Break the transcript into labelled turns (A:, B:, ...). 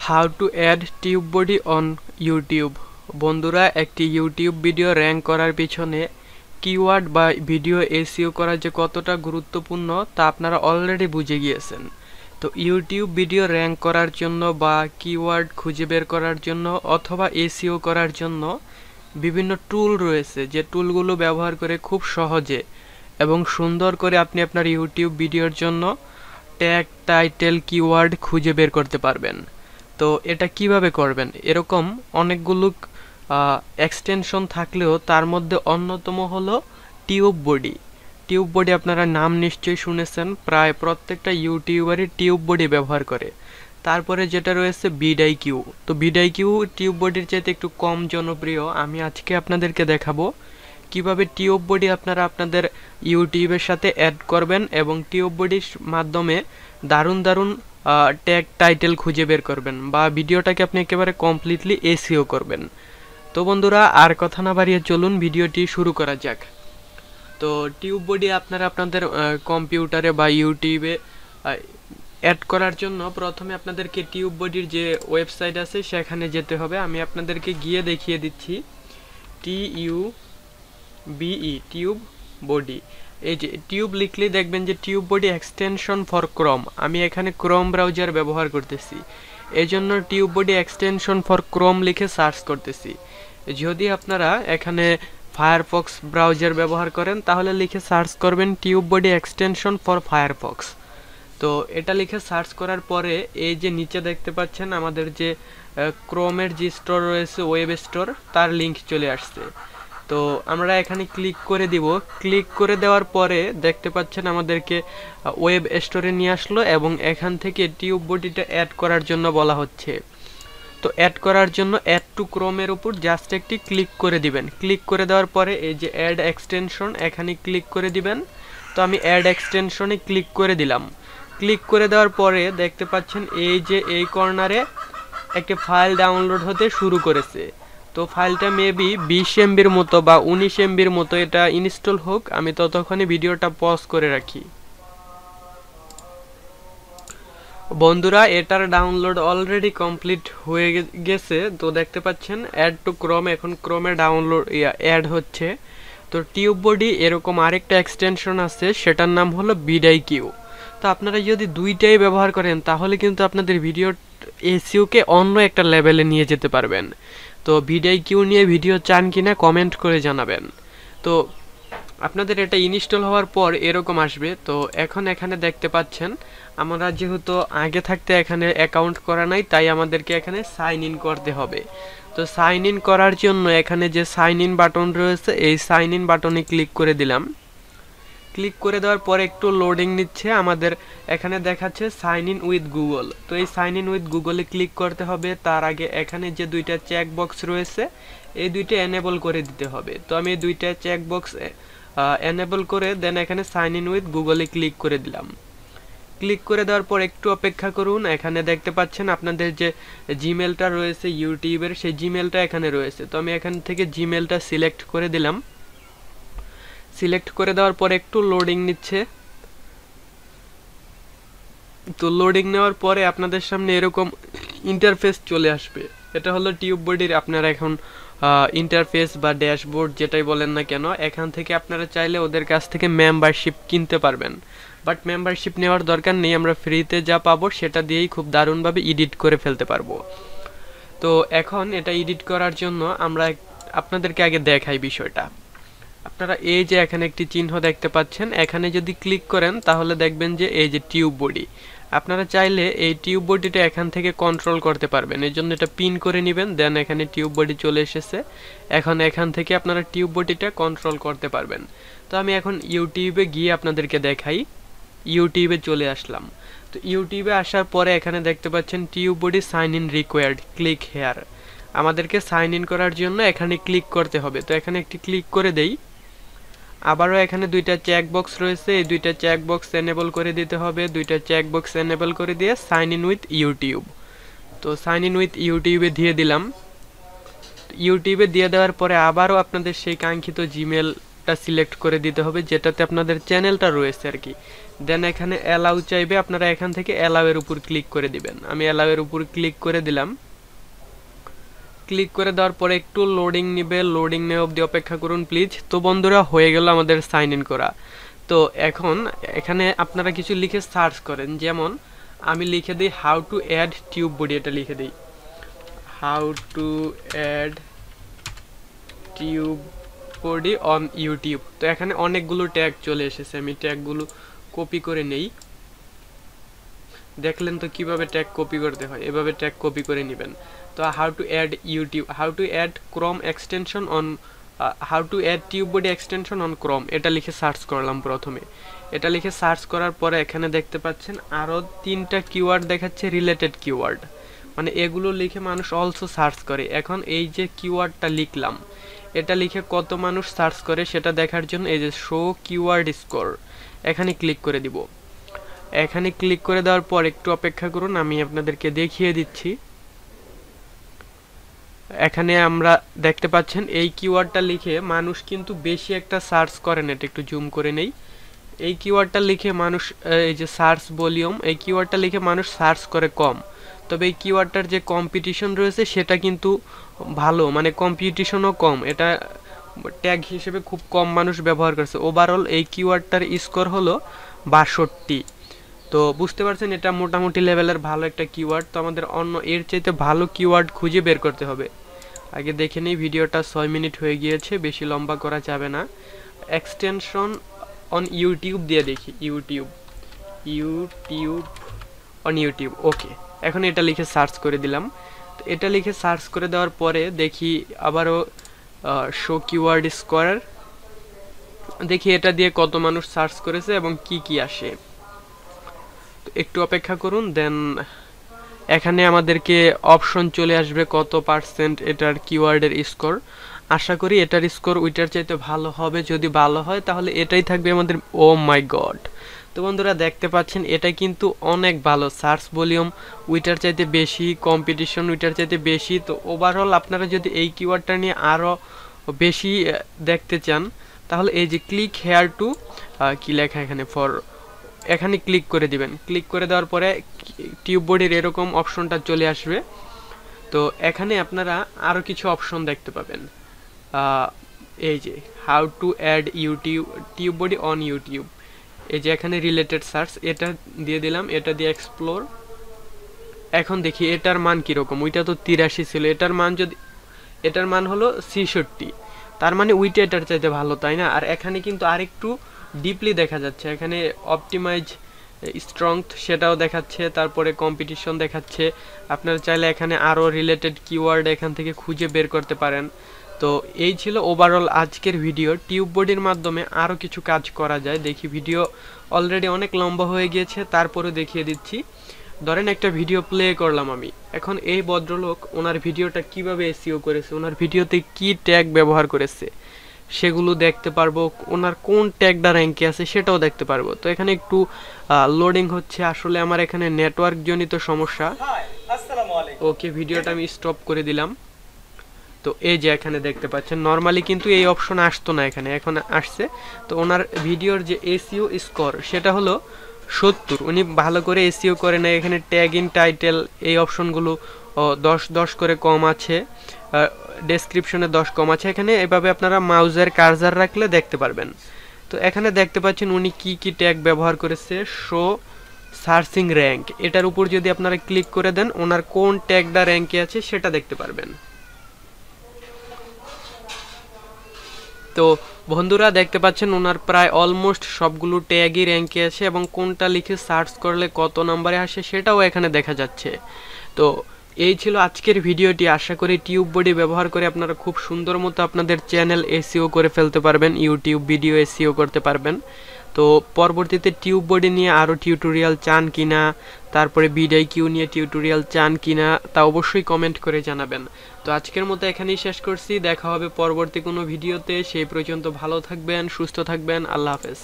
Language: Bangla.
A: How to add TubeBuddy on YouTube. বন্ধুরা, একটি ইউটিউব ভিডিও র্যাঙ্ক করার পিছনে কিওয়ার্ড বা ভিডিও এসইও করা যে কতটা গুরুত্বপূর্ণ তা আপনারা অলরেডি বুঝে গিয়েছেন। তো ইউটিউব ভিডিও র্যাঙ্ক করার জন্য বা কিওয়ার্ড খুঁজে বের করার জন্য অথবা এসইও করার জন্য বিভিন্ন টুল রয়েছে, যে টুলগুলো ব্যবহার করে খুব সহজে এবং সুন্দর করে আপনি আপনার ইউটিউব ভিডিওর জন্য ট্যাগ, টাইটেল, কিওয়ার্ড খুঁজে বের করতে পারবেন। তো এটা কিভাবে করবেন? এরকম অনেকগুলো এক্সটেনশন থাকলেও তার মধ্যে অন্যতম হলো টিউববডি। টিউববডি আপনারা নাম নিশ্চয়ই শুনেছেন, প্রায় প্রত্যেকটা ইউটিউবারই টিউববডি ব্যবহার করে। তারপরে যেটা রয়েছে ভিডিআইকিউ। তো ভিডিআইকিউ টিউববডির চাইতে একটু কম জনপ্রিয়। আমি আজকে আপনাদেরকে দেখাবো কিভাবে টিউববডি আপনারা আপনাদের ইউটিউবের সাথে অ্যাড করবেন এবং টিউববডির মাধ্যমে দারুণ দারুণ ট্যাগ, টাইটেল খুঁজে বের করবেন বা ভিডিওটাকে আপনি একেবারে কমপ্লিটলি এসইও করবেন। তো বন্ধুরা, আর কথা না বাড়িয়ে চলুন ভিডিওটি শুরু করা যাক। তো টিউববডি আপনারা আপনাদের কম্পিউটারে বা ইউটিউবে অ্যাড করার জন্য প্রথমে আপনাদেরকে টিউববডির যে ওয়েবসাইট আছে সেখানে যেতে হবে। আমি আপনাদেরকে গিয়ে দেখিয়ে দিচ্ছি। টিউববডি, এই যে টিউব লিখলেই দেখবেন যে টিউববডি এক্সটেনশন ফর ক্রোম। আমি এখানে ক্রোম ব্রাউজার ব্যবহার করতেছি, এই জন্য টিউববডি এক্সটেনশন ফর ক্রোম লিখে সার্চ করতেছি। যদি আপনারা এখানে ফায়ারফক্স ব্রাউজার ব্যবহার করেন তাহলে লিখে সার্চ করবেন টিউববডি এক্সটেনশন ফর ফায়ারফক্স। তো এটা লিখে সার্চ করার পরে এই যে নিচে দেখতে পাচ্ছেন আমাদের যে ক্রোমের যে স্টোর রয়েছে, ওয়েব স্টোর, তার লিঙ্ক চলে আসছে। তো আমরা এখানে ক্লিক করে দিব। ক্লিক করে দেওয়ার পরে দেখতে পাচ্ছেন আমাদেরকে ওয়েব স্টোরে নিয়ে আসলো এবং এখান থেকে টিউববডিটা অ্যাড করার জন্য বলা হচ্ছে। তো অ্যাড করার জন্য অ্যাড টু ক্রোমের উপর জাস্ট একটি ক্লিক করে দিবেন। ক্লিক করে দেওয়ার পরে এই যে অ্যাড এক্সটেনশন, এখানে ক্লিক করে দিবেন। তো আমি অ্যাড এক্সটেনশনে ক্লিক করে দিলাম। ক্লিক করে দেওয়ার পরে দেখতে পাচ্ছেন এই যে এই কর্নারে একটি ফাইল ডাউনলোড হতে শুরু করেছে। তো ফাইলটা মেবি 20 এমবির মতো বা 19 এমবির মতো, এটা ইনস্টল হোক, আমি ততক্ষণে ভিডিওটা পজ করে রাখি। বন্ধুরা, এটার ডাউনলোড অলরেডি কমপ্লিট হয়ে গেছে। তো দেখতে পাচ্ছেন অ্যাড টু ক্রোম, এখন ক্রোমে ডাউনলোড অ্যাড হচ্ছে। তো টিউববডি এরকম আরেকটা এক্সটেনশন আছে, সেটার নাম হলো ভিডিআইকিউ। তো আপনারা যদি দুইটাই ব্যবহার করেন তাহলে কিন্তু আপনাদের ভিডিও এসইওকে অন্য একটা লেভেলে নিয়ে যেতে পারবেন। তো ভিডিআইকিউ নিয়ে ভিডিও চান কিনা কমেন্ট করে জানাবেন। তো আপনাদের এটা ইনস্টল হওয়ার পর এরকম আসবে। তো এখন এখানে দেখতে পাচ্ছেন আমরা যেহেতু আগে থাকতে এখানে অ্যাকাউন্ট করা নাই, তাই আমাদেরকে এখানে সাইন ইন করতে হবে। তো সাইন ইন করার জন্য এখানে যে সাইন ইন বাটন রয়েছে, এই সাইন ইন বাটনে ক্লিক করে দিলাম। ক্লিক করে দেওয়ার পরে একটু লোডিং নিচ্ছে। আমাদের এখানে দেখাচ্ছে সাইন ইন উইথ গুগল। তো এই সাইন ইন উইথ গুগলে ক্লিক করতে হবে। তার আগে এখানে যে দুইটা চেক বক্স রয়েছে, এই দুইটা এনেবল করে দিতে হবে। তো আমি এই দুইটা চেক বক্স এনেবল করে দেন এখানে সাইন ইন উইথ গুগলে ক্লিক করে দিলাম। ক্লিক করে দেওয়ার পর একটু অপেক্ষা করুন। এখানে দেখতে পাচ্ছেন আপনাদের যে জিমেলটা রয়েছে ইউটিউবের, সেই জিমেলটা এখানে রয়েছে। তো আমি এখান থেকে জিমেলটা সিলেক্ট করে দিলাম। সিলেক্ট করে দেওয়ার পর একটু লোডিং নিচ্ছে। তো লোডিং নেওয়ার পরে আপনাদের সামনে এরকম ইন্টারফেস চলে আসবে। এটা হলো টিউববডির আপনারা এখন ইন্টারফেস বা ড্যাশবোর্ড, যেটাই বলেন না কেন। এখান থেকে আপনারা চাইলে ওদের কাছ থেকে মেম্বারশিপ কিনতে পারবেন, বাট মেম্বারশিপ নেওয়ার দরকার নেই। আমরা ফ্রিতে যা পাবো সেটা দিয়েই খুব দারুণভাবে এডিট করে ফেলতে পারবো। তো এখন এটা এডিট করার জন্য আমরা আপনাদেরকে আগে দেখাই বিষয়টা। আপনারা এই যে এখানে একটি চিহ্ন দেখতে পাচ্ছেন, এখানে যদি ক্লিক করেন তাহলে দেখবেন যে এই যে টিউববডি। আপনারা চাইলে এই টিউববডিটা এখান থেকে কন্ট্রোল করতে পারবেন, এই জন্য এটা পিন করে নেবেন। দেন এখানে টিউববডি চলে এসেছে। এখন এখান থেকে আপনারা টিউববডিটা কন্ট্রোল করতে পারবেন। তো আমি এখন ইউটিউবে গিয়ে আপনাদেরকে দেখাই। ইউটিউবে চলে আসলাম। তো ইউটিউবে আসার পরে এখানে দেখতে পাচ্ছেন TubeBuddy sign in required, click here. আমাদেরকে সাইন ইন করার জন্য এখানে ক্লিক করতে হবে। তো এখানে একটি ক্লিক করে দেই। আবারও এখানে দুইটা চেক বক্স রয়েছে, এই দুইটা চেক বক্স এনেবল করে দিতে হবে। দুইটা চেক বক্স এনেবল করে দিয়ে সাইন ইন উইথ ইউটিউব। তো সাইন ইন উইথ ইউটিউবে দিয়ে দিলাম। ইউটিউবে দিয়ে দেওয়ার পরে আবারও আপনাদের সেই কাঙ্ক্ষিত জিমেল কিওয়ার্ডটা সিলেক্ট করে দিতে হবে যেটাতে আপনাদের চ্যানেলটা রয়েছে আর কি। দেন এখানে অ্যালাউ চাইবে, আপনারা এখান থেকে অ্যালাউ এর উপর ক্লিক করে দিবেন। আমি অ্যালাউ এর উপর ক্লিক করে দিলাম। ক্লিক করে দেওয়ার পরে একটু লোডিং নেবে, লোডিং নেওয়া অবধি অপেক্ষা করুন প্লিজ। তো বন্ধুরা হয়ে গেল আমাদের সাইন ইন করা। তো এখন এখানে আপনারা কিছু লিখে সার্চ করেন, যেমন আমি লিখে দিই how to add TubeBuddy, এটা লিখে দিই how to add TubeBuddy on YouTube. তো এখানে অনেকগুলো ট্যাগ চলে এসেছে, আমি ট্যাগগুলো কপি করে নেই। দেখলেন তো কিভাবে ট্যাগ কপি করতে হয়, এভাবে ট্যাগ কপি করে নেবেন। তো how to add YouTube, how to add Chrome extension on, how to add TubeBuddy extension on Chrome, এটা লিখে সার্চ করলাম প্রথমে। এটা লিখে সার্চ করার পরে এখানে দেখতে পাচ্ছেন আরও 3টা কিওয়ার্ড দেখাচ্ছে, রিলেটেড কিওয়ার্ড, মানে এগুলো লিখে মানুষ অলসো সার্চ করে। এখন এই যে কিওয়ার্ডটা লিখলাম, এটা লিখে কত মানুষ সার্চ করে সেটা দেখার জন্য এই যে শো কিওয়ার্ড স্কোর, এখানে ক্লিক করে দিব। এখানে ক্লিক করে দেওয়ার পর একটু অপেক্ষা করুন, আমি আপনাদেরকে দেখিয়ে দিচ্ছি। এখানে আমরা দেখতে পাচ্ছেন এই কিওয়ার্ডটা লিখে মানুষ কিন্তু বেশি একটা সার্চ করে না, এটা একটু জুম করে নেই। এই কিওয়ার্ডটা লিখে মানুষ, এই যে সার্চ ভলিউম, এই কিওয়ার্ডটা লিখে মানুষ সার্চ করে কম, তবে এই কিওয়ার্ডটার যে কম্পিটিশন রয়েছে সেটা কিন্তু ভালো, মানে কম্পিটিশনও কম, এটা ট্যাগ হিসেবে খুব কম মানুষ ব্যবহার করছে। ওভারঅল এই কিওয়ার্ডটার স্কোর হলো 62। তো বুঝতে পারছেন এটা মোটামুটি লেভেলের ভালো একটা কিওয়ার্ড। তো আমাদের অন্য এর চাইতে ভালো কিওয়ার্ড খুঁজে বের করতে হবে। আগে দেখে নিই, ভিডিওটা 6 মিনিট হয়ে গিয়েছে, বেশি লম্বা করা যাবে না। এক্সটেনশন অন ইউটিউব দিয়ে দেখি, ইউটিউব অন ইউটিউব, ওকে। এখন এটা লিখে সার্চ করে দিলাম। তো এটা লিখে সার্চ করে দেওয়ার পরে দেখি আবারও শো কিওয়ার্ড স্কোয়ার, দেখি এটা দিয়ে কত মানুষ সার্চ করেছে এবং কি কি আসে। তো একটু অপেক্ষা করুন, দেন এখানে আমাদেরকে অপশন চলে আসবে কত পার্সেন্ট এটার কিওয়ার্ডের স্কোর। আশা করি এটার স্কোর ওইটার চাইতে ভালো হবে, যদি ভালো হয় তাহলে এটাই থাকবে আমাদের। ও মাই গড! তো বন্ধুরা দেখতে পাচ্ছেন এটা কিন্তু অনেক ভালো, সার্চ ভলিউম ওইটার চাইতে বেশি, কম্পিটিশন ওইটার চাইতে বেশি। তো ওভারঅল আপনারা যদি এই কিওয়ার্ডটা নিয়ে আরও বেশি দেখতে চান তাহলে এই যে ক্লিক হেয়ার টু, কি লেখা এখানে ফর, এখানে ক্লিক করে দিবেন। ক্লিক করে দেওয়ার পরে টিউব বডির এরকম অপশনটা চলে আসবে। তো এখানে আপনারা আরও কিছু অপশন দেখতে পাবেন, এই যে how to add TubeBuddy on YouTube, এই যে এখানে রিলেটেড সার্চ, এটা দিয়ে দিলাম, এটা দিয়ে এক্সপ্লোর। এখন দেখি এটার মান কীরকম, ওইটা তো 83 ছিল, এটার মান হলো 66, তার মানে ওইটা এটার চাইতে ভালো, তাই না? আর এখানে কিন্তু আরেকটু ডিপলি দেখা যাচ্ছে, এখানে অপটিমাইজ স্ট্রংথ সেটাও দেখাচ্ছে, তারপরে কম্পিটিশন দেখাচ্ছে। আপনারা চাইলে এখানে আরও রিলেটেড কিওয়ার্ড এখান থেকে খুঁজে বের করতে পারেন। তো এই ছিল ওভারঅল আজকের ভিডিও। টিউব বডির মাধ্যমে আরও কিছু কাজ করা যায়, দেখি ভিডিও অলরেডি অনেক লম্বা হয়ে গিয়েছে, তারপরে দেখিয়ে দিচ্ছি। ধরেন একটা ভিডিও প্লে করলাম আমি, এখন এই ভদ্রলোক ওনার ভিডিওটা কিভাবে এসইও করেছে, ওনার ভিডিওতে কি ট্যাগ ব্যবহার করেছে সেগুলো দেখতে পারবো, ওনার কোন ট্যাগটা র্যাঙ্কে আছে সেটাও দেখতে পারবো। তো এখানে একটু লোডিং হচ্ছে, আসলে আমার এখানে নেটওয়ার্ক জনিত সমস্যা। ওকে, ভিডিওটা আমি স্টপ করে দিলাম। তো এই যে এখানে দেখতে পাচ্ছেন নরমালি কিন্তু এই অপশন আসতো না, এখানে এখন আসছে। তো ওনার ভিডিওর যে এসইও স্কোর সেটা হলো 70, উনি ভালো করে এসইও করে না। এখানে ট্যাগ ইন টাইটেল এই অপশনগুলো 10 করে কম আছে, ডেসক্রিপশনে 10 কম আছে। এখানে এভাবে আপনারা মাউজের কার্সার রাখলে দেখতে পারবেন। তো এখানে দেখতে পাচ্ছেন উনি কি কি ট্যাগ ব্যবহার করেছে, শো সার্চিং র্যাঙ্ক, এটার উপর যদি আপনারা ক্লিক করে দেন ওনার কোন ট্যাগটা র্যাঙ্কে আছে সেটা দেখতে পারবেন। তো বন্ধুরা দেখতে পাচ্ছেন ওনার প্রায় অলমোস্ট সবগুলো ট্যাগই র্যাঙ্কে আছে এবং কোনটা লিখে সার্চ করলে কত নম্বরে আসে সেটাও এখানে দেখা যাচ্ছে। তো এই ছিল আজকের ভিডিওটি। আশা করি টিউব বডি ব্যবহার করে আপনারা খুব সুন্দর মতো আপনাদের চ্যানেল এসইও করে ফেলতে পারবেন, ইউটিউব ভিডিও এসইও করতে পারবেন। তো পরবর্তীতে টিউব বডি নিয়ে আরও টিউটোরিয়াল চান কিনা, তারপরে বিডাই কিউ নিয়ে টিউটোরিয়াল চান কিনা তা অবশ্যই কমেন্ট করে জানাবেন। তো আজকের মতো এখানেই শেষ করছি, দেখা হবে পরবর্তী কোনো ভিডিওতে। সেই পর্যন্ত ভালো থাকবেন, সুস্থ থাকবেন, আল্লাহ হাফেজ।